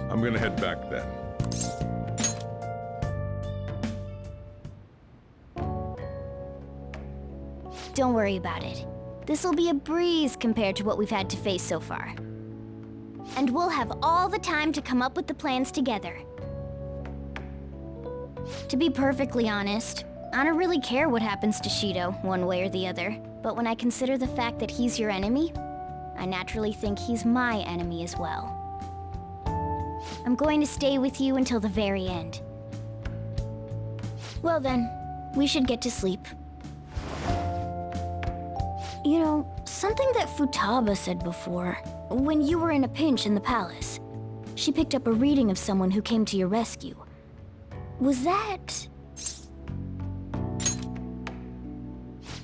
I'm gonna head back then. Don't worry about it. This'll be a breeze compared to what we've had to face so far. And we'll have all the time to come up with the plans together. To be perfectly honest, I don't really care what happens to Shido, one way or the other. But when I consider the fact that he's your enemy, I naturally think he's my enemy as well. I'm going to stay with you until the very end. Well then, we should get to sleep. You know, something that Futaba said before, when you were in a pinch in the palace, she picked up a reading of someone who came to your rescue. Was that...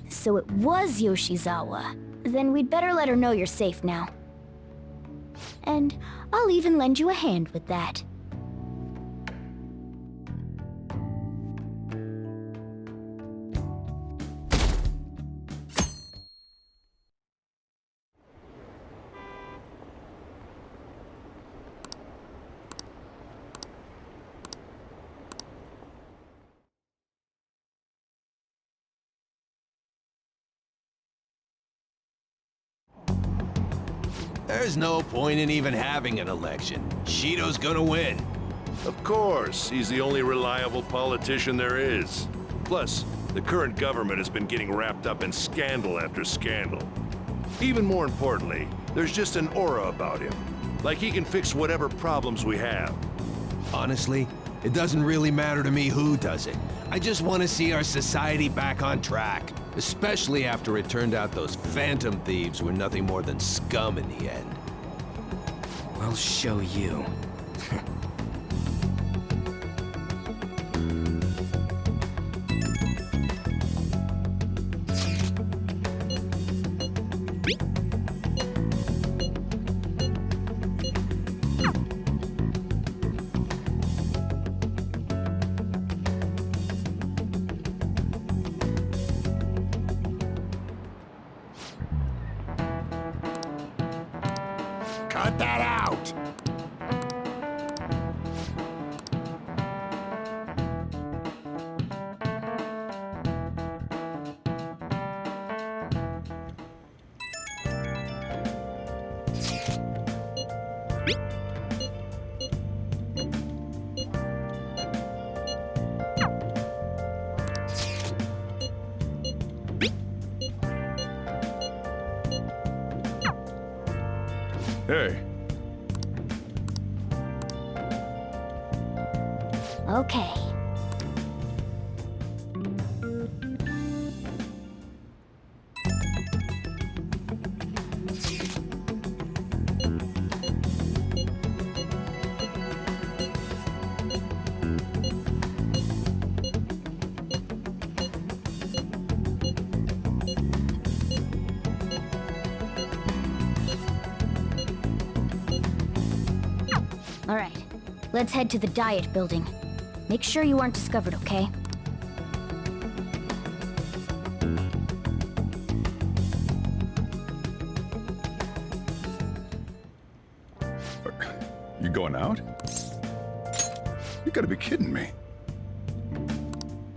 So it was Yoshizawa. Then we'd better let her know you're safe now. And I'll even lend you a hand with that. There's no point in even having an election. Shido's gonna win. Of course, he's the only reliable politician there is. Plus, the current government has been getting wrapped up in scandal after scandal. Even more importantly, there's just an aura about him. Like he can fix whatever problems we have. Honestly, it doesn't really matter to me who does it. I just want to see our society back on track. Especially after it turned out those Phantom Thieves were nothing more than scum in the end. We'll show you. Cut that out! Hey. Okay. All right, let's head to the diet building. Make sure you aren't discovered, okay? You going out? You gotta be kidding me.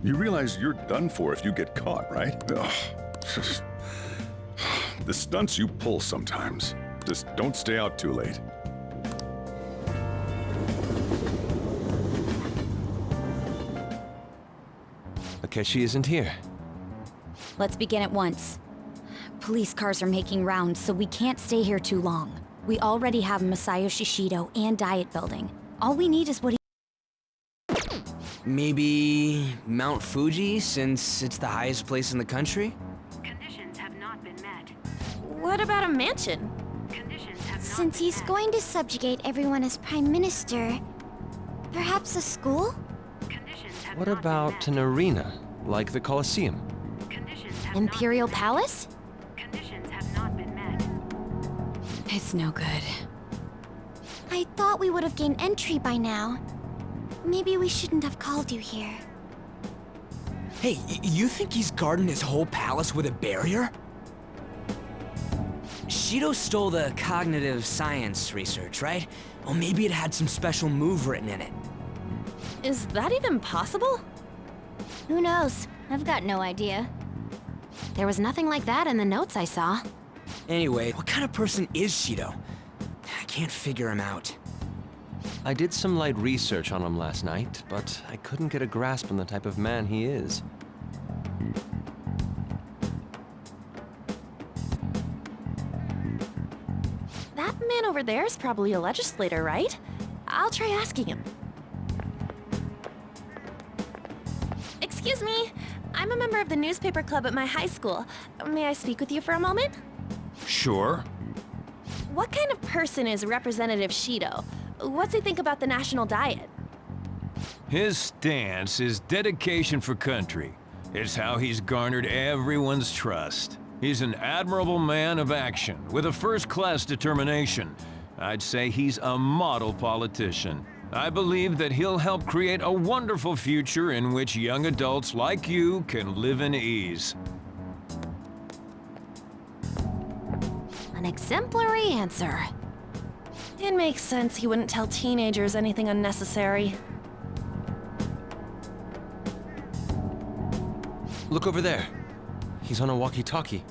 You realize you're done for if you get caught, right? Ugh. The stunts you pull sometimes. Just don't stay out too late. Akechi isn't here. Let's begin at once. Police cars are making rounds, so we can't stay here too long. We already have Masayoshi Shido and diet building. All we need is what he... Maybe Mount Fuji, since it's the highest place in the country? Conditions have not been met. What about a mansion? Conditions have not Since been he's met. going to subjugate everyone as Prime Minister, perhaps a school? Conditions have What not about been an arena, like the Colosseum? met. Conditions have Imperial not been Palace? met. Conditions have not been met. It's no good. I thought we would have gained entry by now. Maybe we shouldn't have called you here. Hey, you think he's guarding his whole palace with a barrier? Shido stole the cognitive science research, right? Well, maybe it had some special move written in it. Is that even possible? Who knows? I've got no idea. There was nothing like that in the notes I saw. Anyway, what kind of person is Shido? I can't figure him out. I did some light research on him last night, but I couldn't get a grasp on the type of man he is. That man over there is probably a legislator, right? I'll try asking him. Excuse me, I'm a member of the newspaper club at my high school. May I speak with you for a moment? Sure. What kind of person is Representative Shido? What's he think about the national diet? His stance is dedication for country. It's how he's garnered everyone's trust. He's an admirable man of action, with a first-class determination. I'd say he's a model politician. I believe that he'll help create a wonderful future in which young adults like you can live in ease. An exemplary answer. It makes sense he wouldn't tell teenagers anything unnecessary. Look over there. He's on a walkie-talkie.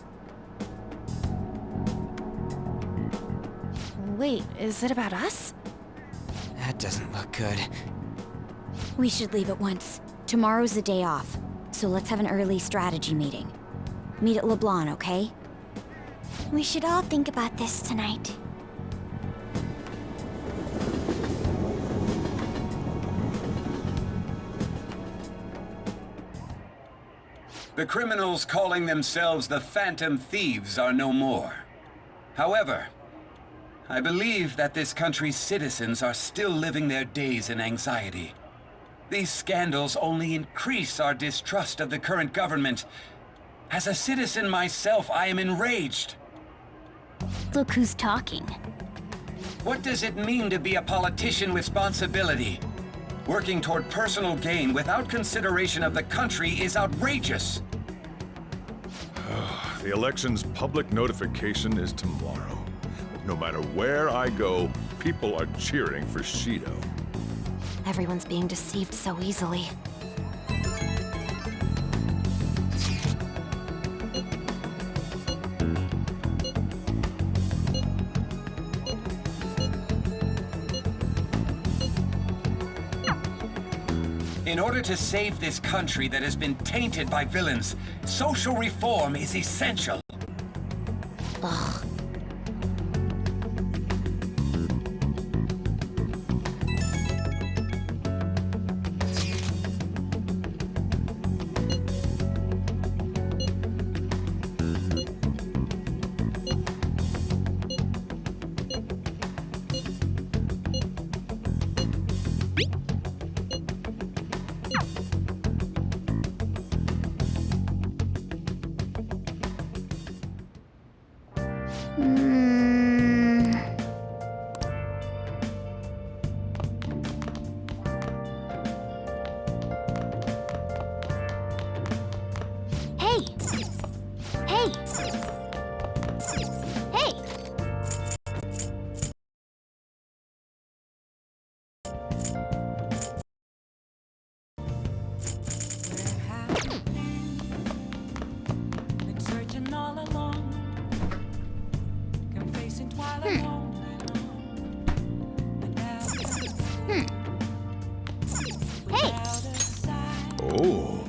Wait, is it about us? That doesn't look good. We should leave at once. Tomorrow's a day off, so let's have an early strategy meeting. Meet at LeBlanc, okay? We should all think about this tonight. The criminals calling themselves the Phantom Thieves are no more. However, I believe that this country's citizens are still living their days in anxiety. These scandals only increase our distrust of the current government. As a citizen myself, I am enraged. Look who's talking. What does it mean to be a politician with responsibility? Working toward personal gain without consideration of the country is outrageous. The election's public notification is tomorrow. No matter where I go, people are cheering for Shido. Everyone's being deceived so easily. In order to save this country that has been tainted by villains, social reform is essential. Ugh. Oh.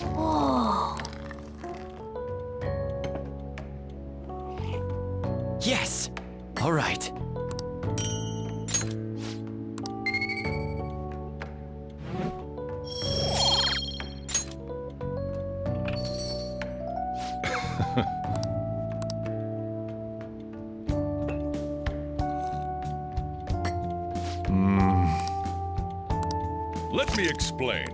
Whoa. Yes! All right. Let me explain.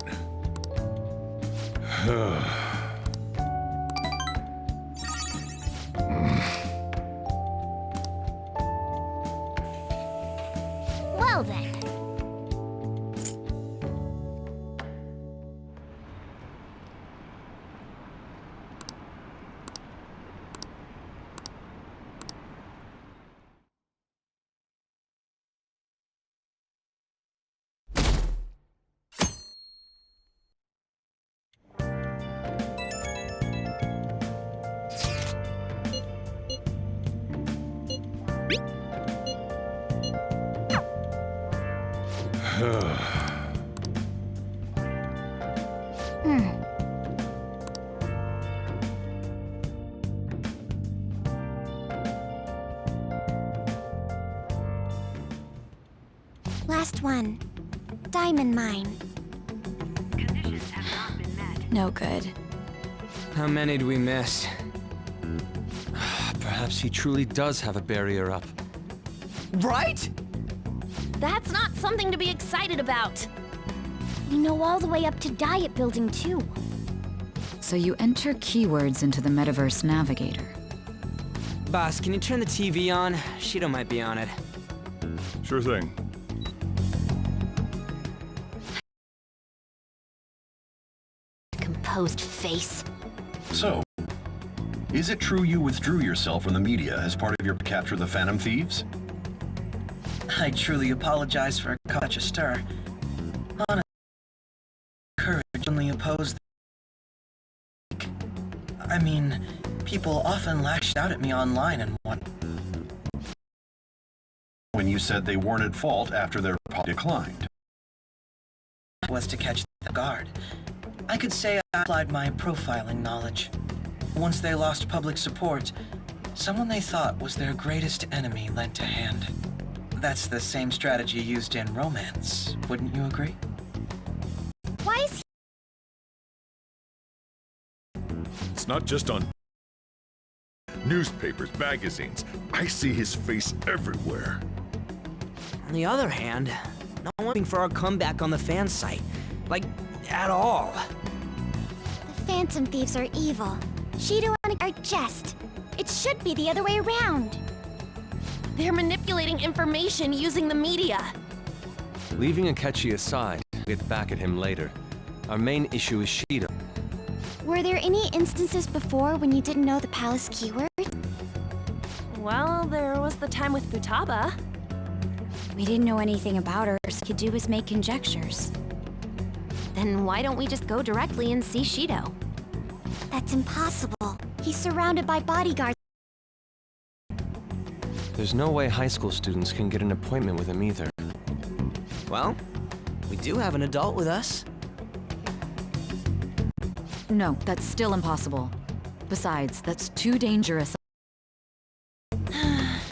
Well then. Last one. Diamond mine. Conditions have not been met. No good. How many do we miss? Perhaps he truly does have a barrier up. Right? That's not something to be excited about. We know all the way up to Diet Building, too. So you enter keywords into the Metaverse Navigator. Boss, can you turn the TV on? Shido might be on it. Sure thing. Composed face. So, is it true you withdrew yourself from the media as part of your capture the Phantom Thieves? I truly apologize for such a stir. Honestly, courage only opposed. I mean, people often lashed out at me online and what. When you said they weren't at fault after their declined. Was to catch the guard. I could say I applied my profiling knowledge. Once they lost public support, someone they thought was their greatest enemy lent a hand. That's the same strategy used in romance, wouldn't you agree? Why is he... It's not just on newspapers, magazines. I see his face everywhere. On the other hand, no one waiting for our comeback on the fan site. Like, at all. The Phantom Thieves are evil. Shido and are just. It should be the other way around. They're manipulating information using the media. Leaving Akechi aside, we'll get back at him later. Our main issue is Shido. Were there any instances before when you didn't know the palace keyword? Well, there was the time with Futaba. We didn't know anything about her, so could do was make conjectures. Then why don't we just go directly and see Shido? That's impossible. He's surrounded by bodyguards. There's no way high school students can get an appointment with him either. Well, we do have an adult with us. No, that's still impossible. Besides, that's too dangerous.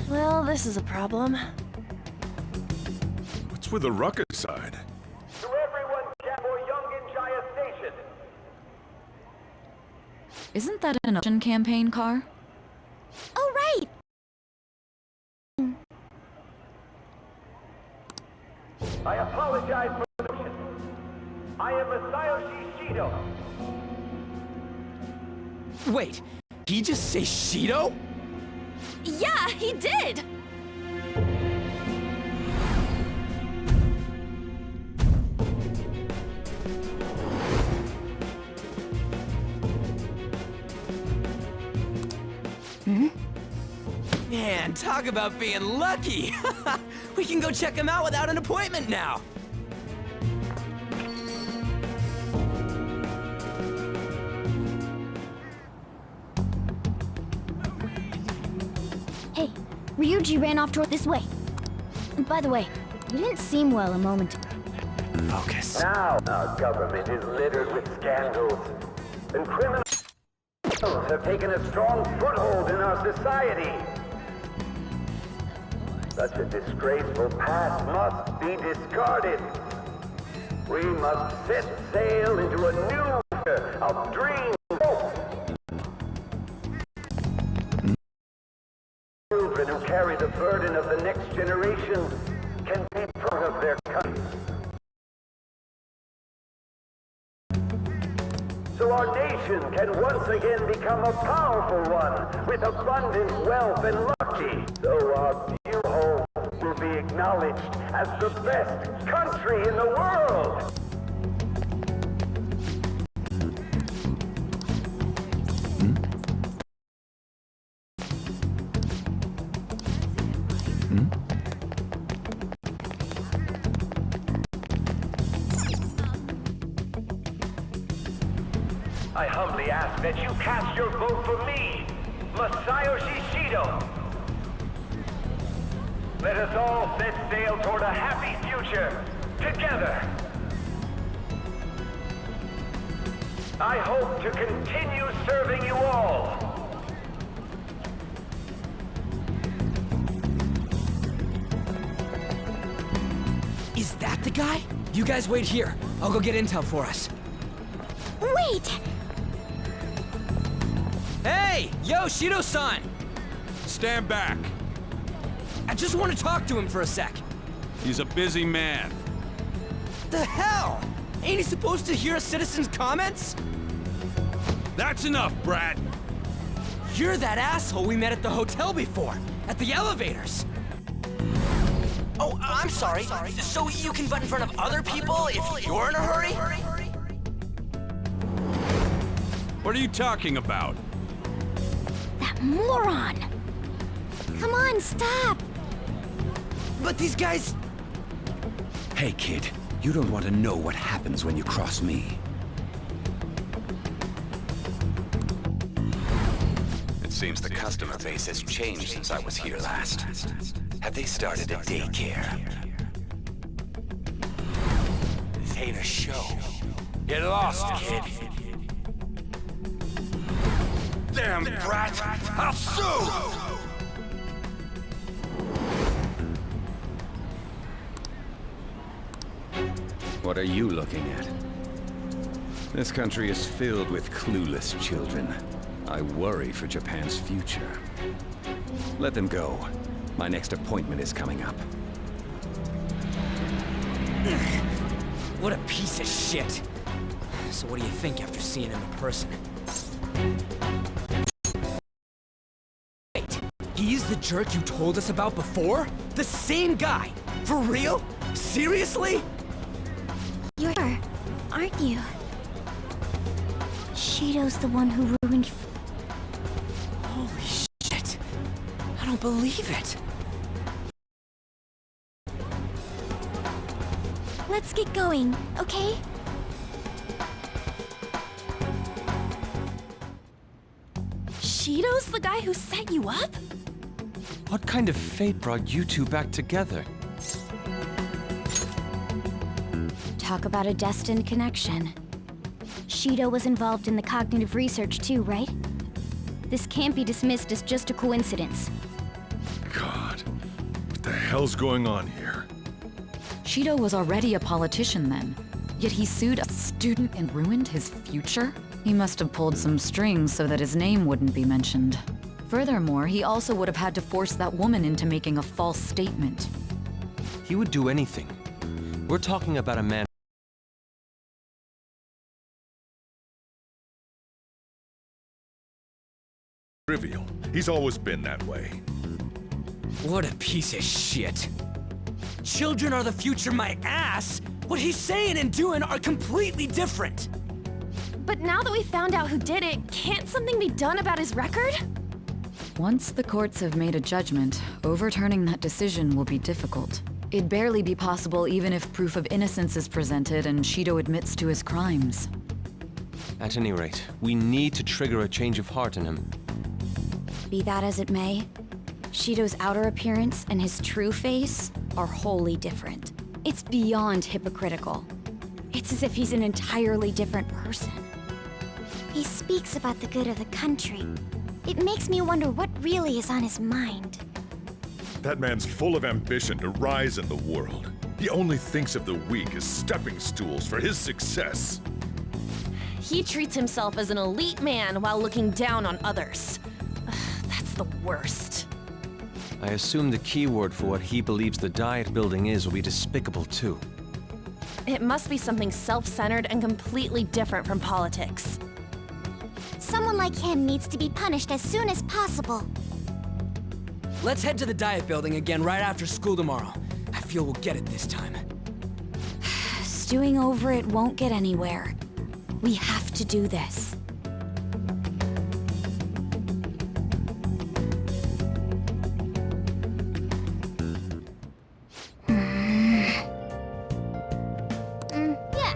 Well, this is a problem. What's with the ruckus side? To everyone camp for Youngin Jaya Station. Isn't that an election campaign car? Oh, right! I apologize for the motion. I am Masayoshi Shido. Wait, he just say Shido? Yeah, he did! Man, talk about being lucky! We can go check him out without an appointment now! Hey, Ryuji ran off toward this way. And by the way, you didn't seem well a moment ago. Focus. Now our government is littered with scandals, and criminals have taken a strong foothold in our society. Such a disgraceful past must be discarded. We must set sail into a new era of dreams and hope. Children who carry the burden of the next generation can be proud of their country. So our nation can once again become a powerful one with abundant wealth and luxury. So our new home will be acknowledged as the best country in the world. I humbly ask that you cast your vote for me, Masayoshi Shido. Let us all set sail toward a happy future together. I hope to continue serving you all. Is that the guy? You guys wait here. I'll go get intel for us. Wait! Hey! Yo, Shido-san! Stand back. I just want to talk to him for a sec. He's a busy man. The hell? Ain't he supposed to hear a citizen's comments? That's enough, Brat. You're that asshole we met at the hotel before, at the elevators. Oh, I'm sorry. So you can butt in front of other people if you're in a hurry? What are you talking about? That moron! Come on, stop! But these guys... Hey, kid. You don't want to know what happens when you cross me. It seems the customer base has changed since I was here last. Have they started a daycare? This ain't a show. Get lost, kid. Damn brat! I'll sue! What are you looking at? This country is filled with clueless children. I worry for Japan's future. Let them go. My next appointment is coming up. What a piece of shit. So what do you think after seeing him in person? Wait, he's the jerk you told us about before? The same guy? For real? Seriously? You're, aren't you? Shido's the one who ruined... Holy shit. I don't believe it. Let's get going, okay? Shido's the guy who set you up? What kind of fate brought you two back together? Talk about a destined connection. Shido was involved in the cognitive research too, right? This can't be dismissed as just a coincidence. God, what the hell's going on here? Shido was already a politician then, yet he sued a student and ruined his future? He must have pulled some strings so that his name wouldn't be mentioned. Furthermore, he also would have had to force that woman into making a false statement. He would do anything. We're talking about a man Trivial. He's always been that way. What a piece of shit. Children are the future, my ass! What he's saying and doing are completely different! But now that we found out who did it, can't something be done about his record? Once the courts have made a judgment, overturning that decision will be difficult. It'd barely be possible even if proof of innocence is presented and Shido admits to his crimes. At any rate, we need to trigger a change of heart in him. Be that as it may, Shido's outer appearance and his true face are wholly different. It's beyond hypocritical. It's as if he's an entirely different person. He speaks about the good of the country. It makes me wonder what really is on his mind. That man's full of ambition to rise in the world. He only thinks of the weak as stepping stools for his success. He treats himself as an elite man while looking down on others. Ugh, that's the worst. I assume the keyword for what he believes the diet building is will be despicable too. It must be something self-centered and completely different from politics. Someone like him needs to be punished as soon as possible. Let's head to the diet building again right after school tomorrow. I feel we'll get it this time. Stewing over it won't get anywhere. We have to do this. Yeah.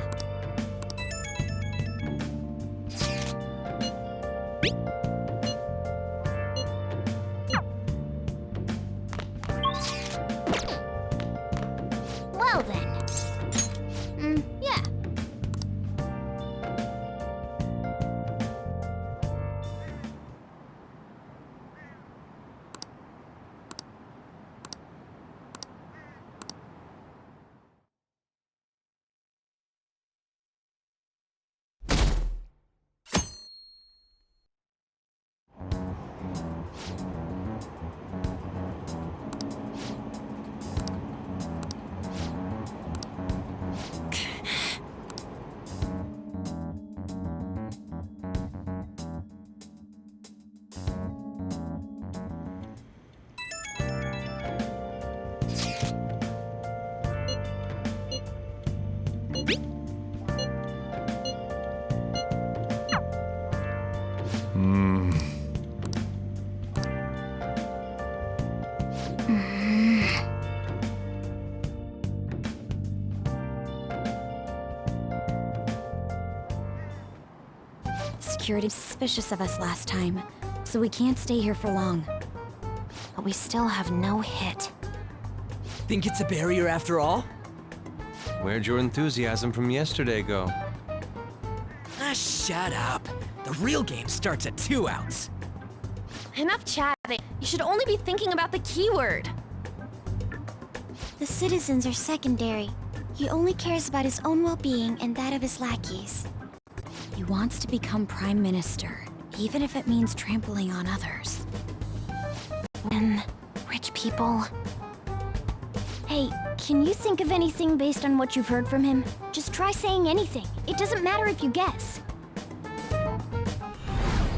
Well then. security was suspicious of us last time, so we can't stay here for long. But we still have no hit. Think it's a barrier after all? Where'd your enthusiasm from yesterday go? Ah, shut up. The real game starts at 2 outs. Enough chatting. You should only be thinking about the keyword. The citizens are secondary. He only cares about his own well-being and that of his lackeys. He wants to become Prime Minister, even if it means trampling on others. And rich people. Hey, can you think of anything based on what you've heard from him? Just try saying anything. It doesn't matter if you guess.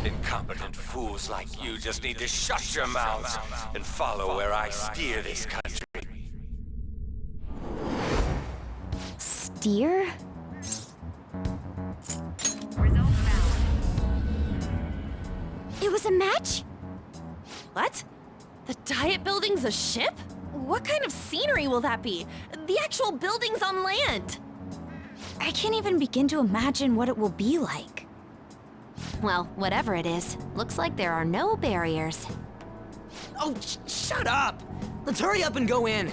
Incompetent fools like you just need to shut your mouths and follow where I steer this country. Steer? It was a match? What? The Diet Building's a ship? What kind of scenery will that be? The actual building's on land. I can't even begin to imagine what it will be like. Well, whatever it is, looks like there are no barriers. Oh, shut up! Let's hurry up and go in.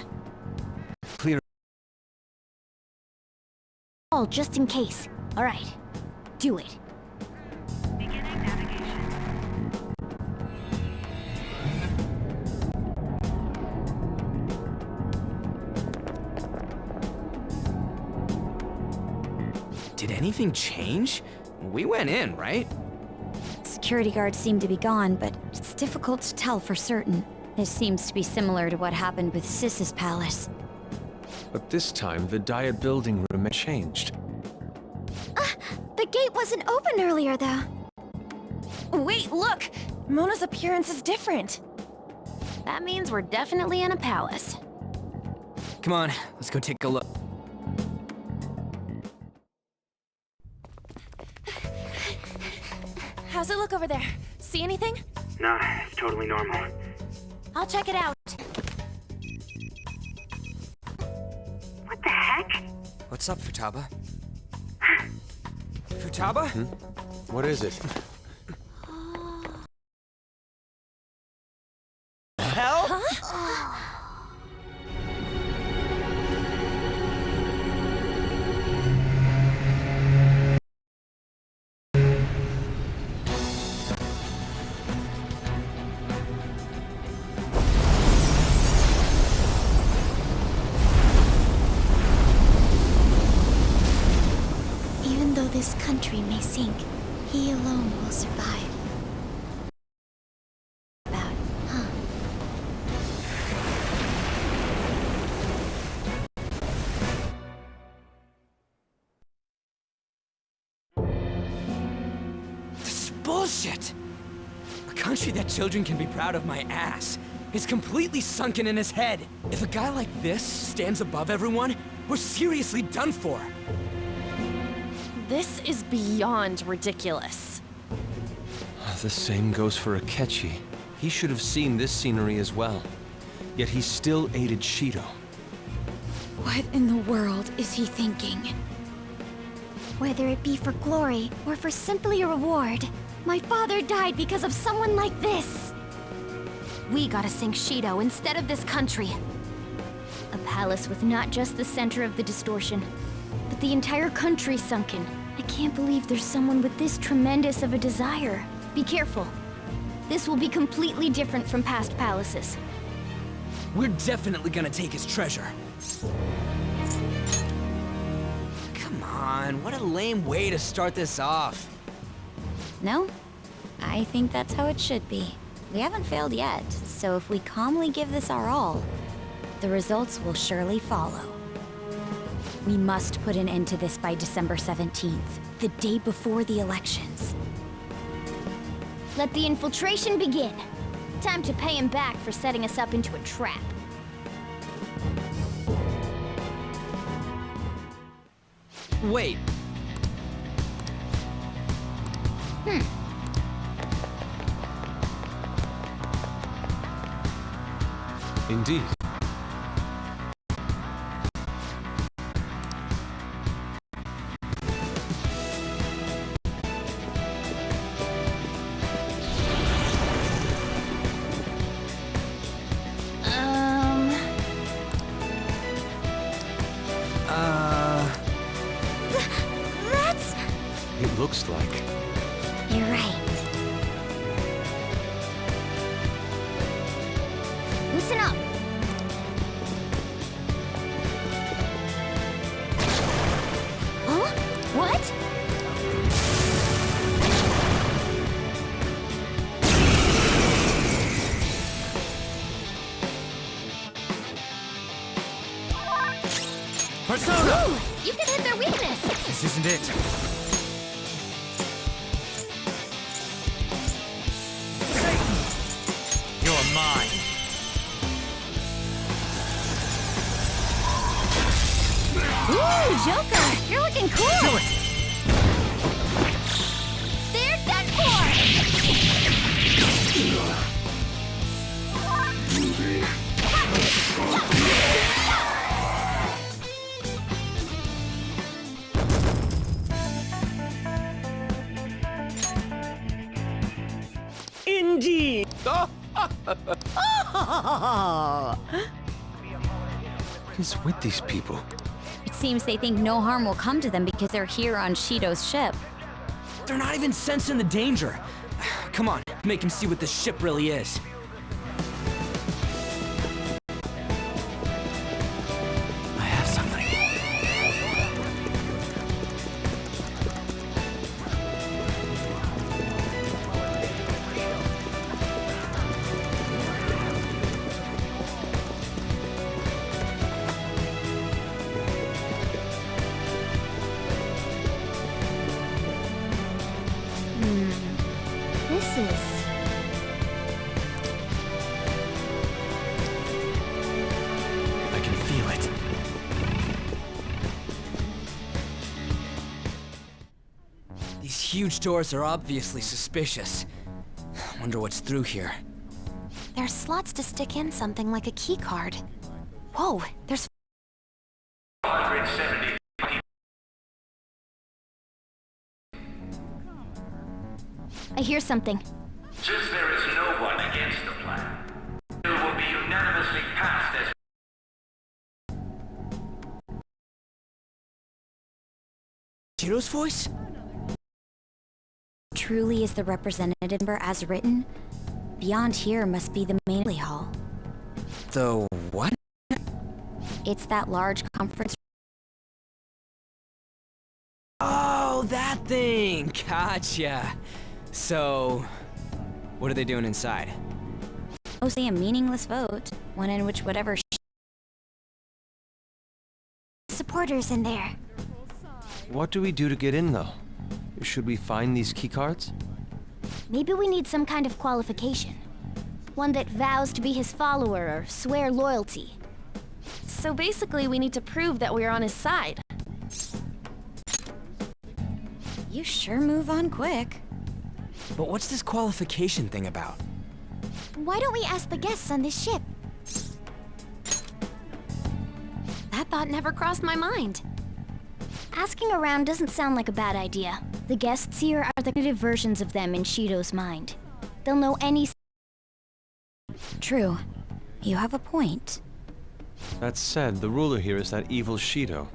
Clear. Oh, just in case. All right. Do it. Beginning navigation. Did anything change? We went in, right? Security guards seem to be gone, but it's difficult to tell for certain. This seems to be similar to what happened with Sis's palace. But this time, the Diet building room had changed. The gate wasn't open earlier, though. Wait, look! Mona's appearance is different. That means we're definitely in a palace. Come on, let's go take a look. How's it look over there? See anything? Nah, it's totally normal. I'll check it out. What the heck? What's up, Futaba? Futaba? What is it? Hell? Even though this country may sink, he alone will survive. About, huh? This is bullshit! A country that children can be proud of my ass is completely sunken in his head. If a guy like this stands above everyone, we're seriously done for. This is beyond ridiculous. The same goes for Akechi. He should have seen this scenery as well. Yet he still aided Shido. What in the world is he thinking? Whether it be for glory or for simply a reward, my father died because of someone like this. We gotta sink Shido instead of this country. A palace with not just the center of the distortion, but the entire country sunken. I can't believe there's someone with this tremendous of a desire. Be careful. This will be completely different from past palaces. We're definitely gonna take his treasure. Come on, what a lame way to start this off. No? I think that's how it should be. We haven't failed yet, so if we calmly give this our all, the results will surely follow. We must put an end to this by December 17th, the day before the elections. Let the infiltration begin. Time to pay him back for setting us up into a trap. Wait. Indeed. You can hit their weakness! This isn't it. Satan! You're mine. Ooh, Joker! You're looking cool! Do it! They're done for! Indeed! What is with these people? It seems they think no harm will come to them because they're here on Shido's ship. They're not even sensing the danger. Come on, make him see what this ship really is. I have something. This is... I can feel it. These huge doors are obviously suspicious. Wonder what's through here. There's slots to stick in something like a key card. Whoa, there's 170. I hear something. Since there is no one against the plan, it will be unanimously passed as Shido's voice? Truly is the representative number as written? Beyond here must be the main hall. The what? It's that large conference. Oh, that thing! Gotcha. So, what are they doing inside? Mostly a meaningless vote, one in which whatever supporters in there. What do we do to get in, though? Should we find these keycards? Maybe we need some kind of qualification. One that vows to be his follower or swear loyalty. So basically, we need to prove that we're on his side. You sure move on quick. But what's this qualification thing about? Why don't we ask the guests on this ship? That thought never crossed my mind. Asking around doesn't sound like a bad idea. The guests here are the negative versions of them in Shido's mind. They'll know any... True. You have a point. That said, the ruler here is that evil Shido.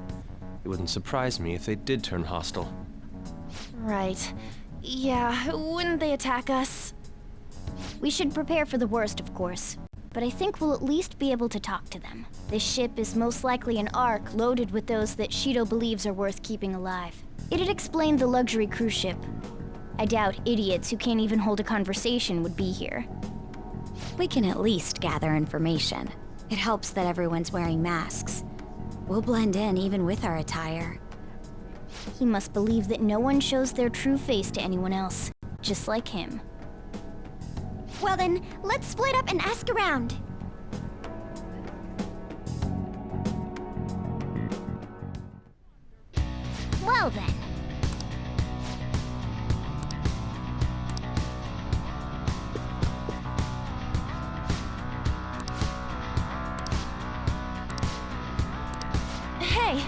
It wouldn't surprise me if they did turn hostile. Right. Yeah, wouldn't they attack us? We should prepare for the worst, of course. But I think we'll at least be able to talk to them. This ship is most likely an Ark loaded with those that Shido believes are worth keeping alive. It'd explain the luxury cruise ship. I doubt idiots who can't even hold a conversation would be here. We can at least gather information. It helps that everyone's wearing masks. We'll blend in even with our attire. He must believe that no one shows their true face to anyone else, just like him. Well then, let's split up and ask around. Well then. Hey!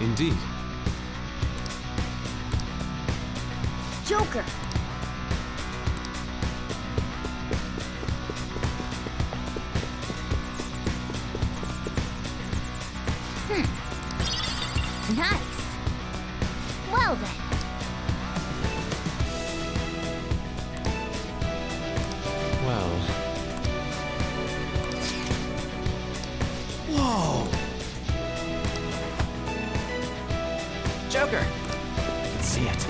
Indeed. Joker! Nice. Well then. Well... Whoa! Joker! Let's see it.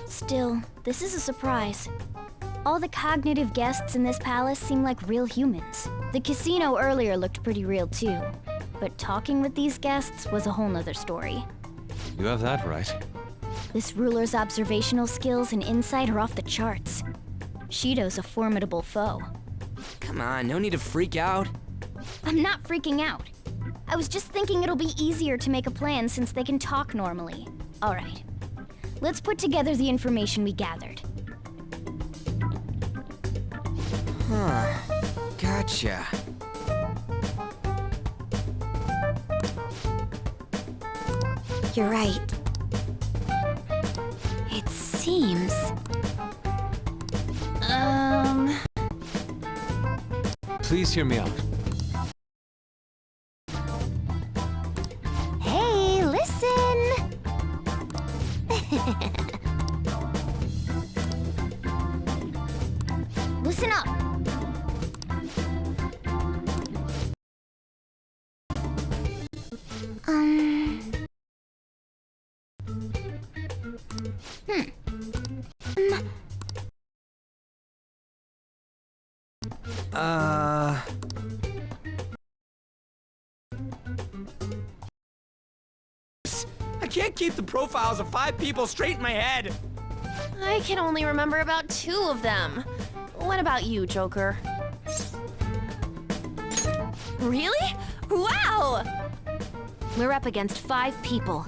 Still, this is a surprise. All the cognitive guests in this palace seem like real humans. The casino earlier looked pretty real too, but talking with these guests was a whole nother story. You have that right. This ruler's observational skills and insight are off the charts. Shido's a formidable foe. Come on, no need to freak out. I'm not freaking out. I was just thinking it'll be easier to make a plan since they can talk normally. All right, let's put together the information we gathered. Huh. Gotcha. You're right. It seems... Please hear me out. Hey, listen! Listen up! I can't keep the profiles of 5 people straight in my head. I can only remember about 2 of them. What about you, Joker? Really? Wow! We're up against 5 people.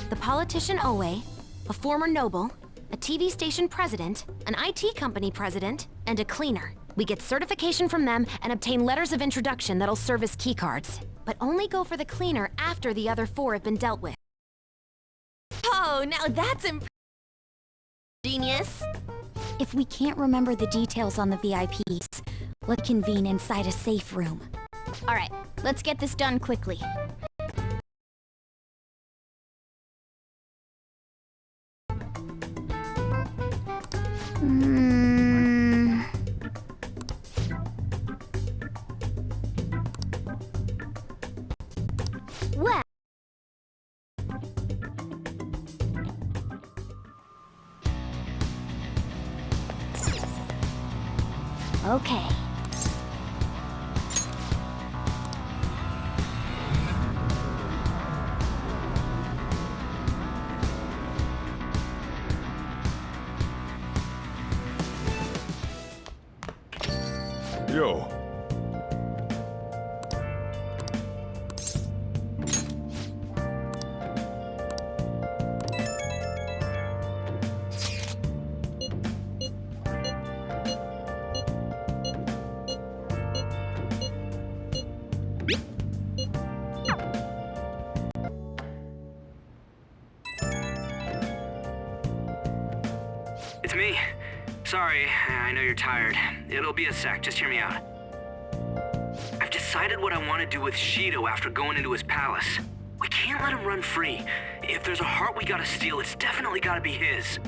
The politician Oe, a former noble, a TV station president, an IT company president, and a cleaner. We get certification from them and obtain letters of introduction that'll serve as keycards. But only go for the cleaner after the other 4 have been dealt with. Oh, now that's genius. If we can't remember the details on the VIPs, let's convene inside a safe room. All right, let's get this done quickly. Well... Okay. Yo. It's me. Sorry, I know you're tired. It'll be a sec, just hear me out. I've decided what I want to do with Shido after going into his palace. We can't let him run free. If there's a heart we gotta steal, it's definitely gotta be his.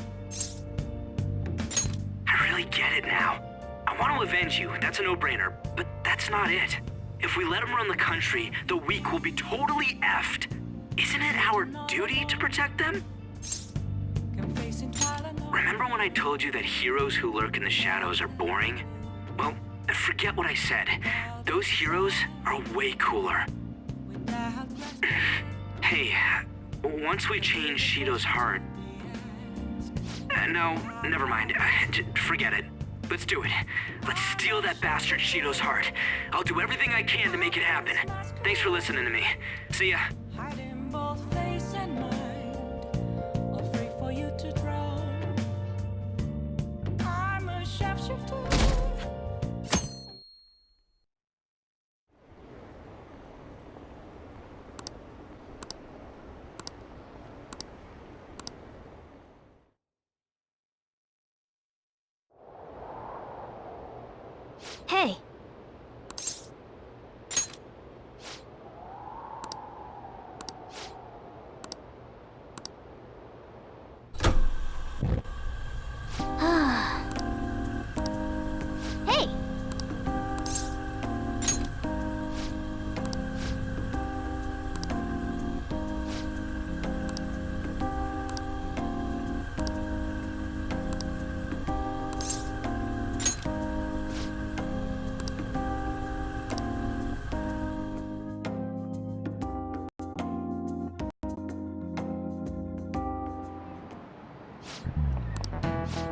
I really get it now. I want to avenge you, that's a no-brainer, but that's not it. If we let him run the country, the weak will be totally effed. Isn't it our duty to protect them? Remember when I told you that heroes who lurk in the shadows are boring? Well, forget what I said. Those heroes are way cooler. Hey, once we change Shido's heart... no, never mind. Forget it. Let's do it. Let's steal that bastard Shido's heart. I'll do everything I can to make it happen. Thanks for listening to me. See ya. Hey. Hey.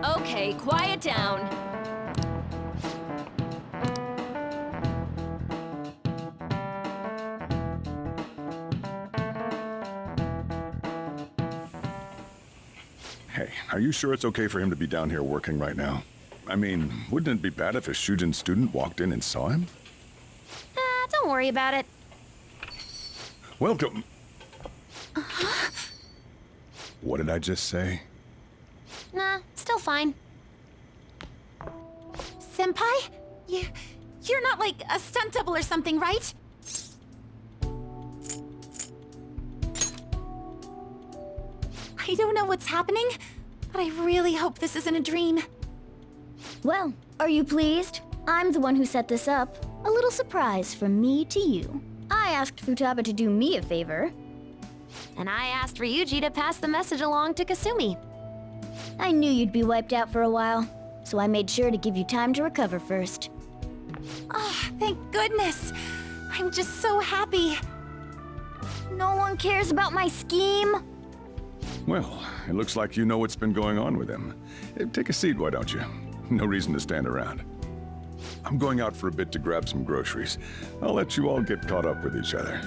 Okay, quiet down. Hey, are you sure it's okay for him to be down here working right now? I mean, wouldn't it be bad if a Shujin student walked in and saw him? Don't worry about it. Welcome. What did I just say? Nah, still fine. Senpai? You're not like a stunt double or something, right? I don't know what's happening, but I really hope this isn't a dream. Well, are you pleased? I'm the one who set this up. A little surprise from me to you. I asked Futaba to do me a favor. And I asked Ryuji to pass the message along to Kasumi. I knew you'd be wiped out for a while, so I made sure to give you time to recover first. Oh, thank goodness. I'm just so happy. No one cares about my scheme? Well, it looks like you know what's been going on with him. Take a seat, why don't you? No reason to stand around. I'm going out for a bit to grab some groceries. I'll let you all get caught up with each other.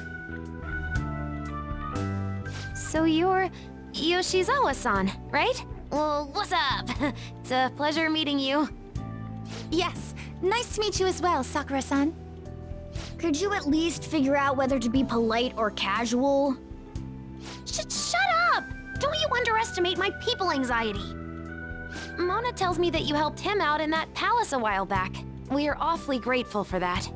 So you're Yoshizawa-san, right? Well, what's up? It's a pleasure meeting you. Yes, nice to meet you as well, Sakura-san. Could you at least figure out whether to be polite or casual? Shut up! Don't you underestimate my people anxiety. Mona tells me that you helped him out in that palace a while back. We are awfully grateful for that.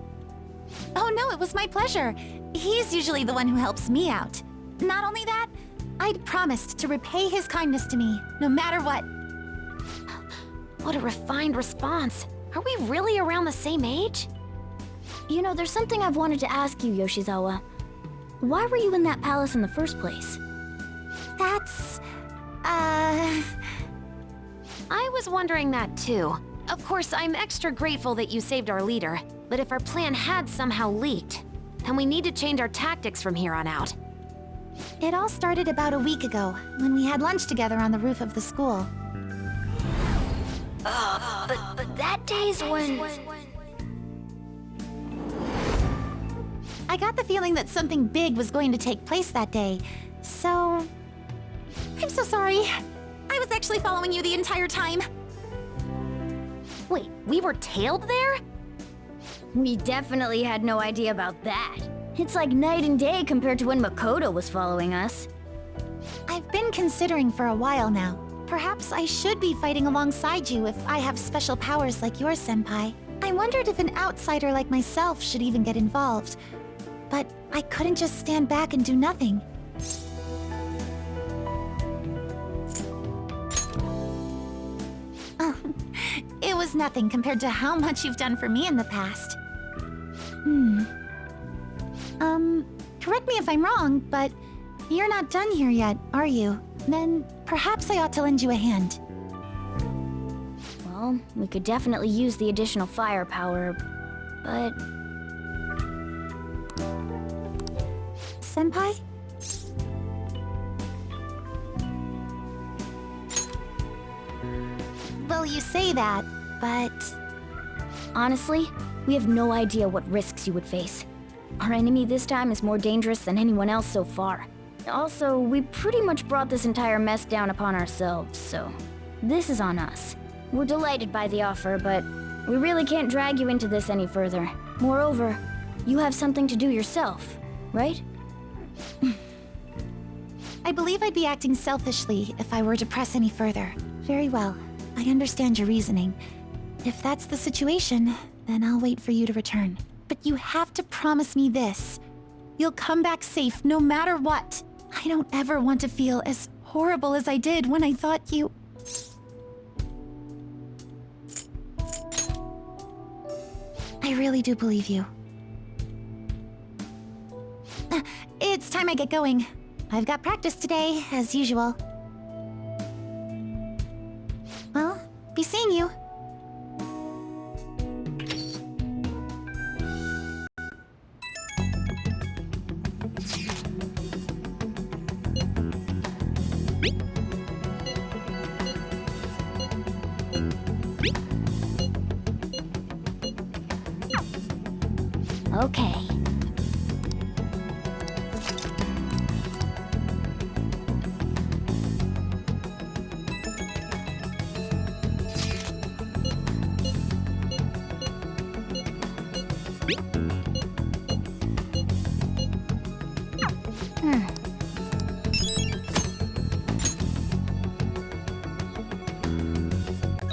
Oh no, it was my pleasure. He's usually the one who helps me out. Not only that, I'd promised to repay his kindness to me, no matter what. What a refined response. Are we really around the same age? You know, there's something I've wanted to ask you, Yoshizawa. Why were you in that palace in the first place? That's... I was wondering that too. Of course, I'm extra grateful that you saved our leader, but if our plan had somehow leaked, then we need to change our tactics from here on out. It all started about a week ago, when we had lunch together on the roof of the school. But that day's when... I got the feeling that something big was going to take place that day, so... I'm so sorry. I was actually following you the entire time. Wait, we were tailed there? We definitely had no idea about that. It's like night and day compared to when Makoto was following us. I've been considering for a while now. Perhaps I should be fighting alongside you if I have special powers like yours, Senpai. I wondered if an outsider like myself should even get involved. But I couldn't just stand back and do nothing. Oh, it was nothing compared to how much you've done for me in the past. Correct me if I'm wrong, but you're not done here yet, are you? Then perhaps I ought to lend you a hand. Well, we could definitely use the additional firepower, but... Senpai? Well, you say that, but... Honestly, we have no idea what risks you would face. Our enemy this time is more dangerous than anyone else so far. Also, we pretty much brought this entire mess down upon ourselves, so... This is on us. We're delighted by the offer, but we really can't drag you into this any further. Moreover, you have something to do yourself, right? I believe I'd be acting selfishly if I were to press any further. Very well. I understand your reasoning. If that's the situation, Then I'll wait for you to return. But you have to promise me this. You'll come back safe no matter what. I don't ever want to feel as horrible as I did when I thought you... I really do believe you. It's time I get going. I've got practice today, as usual. Well, be seeing you. Okay.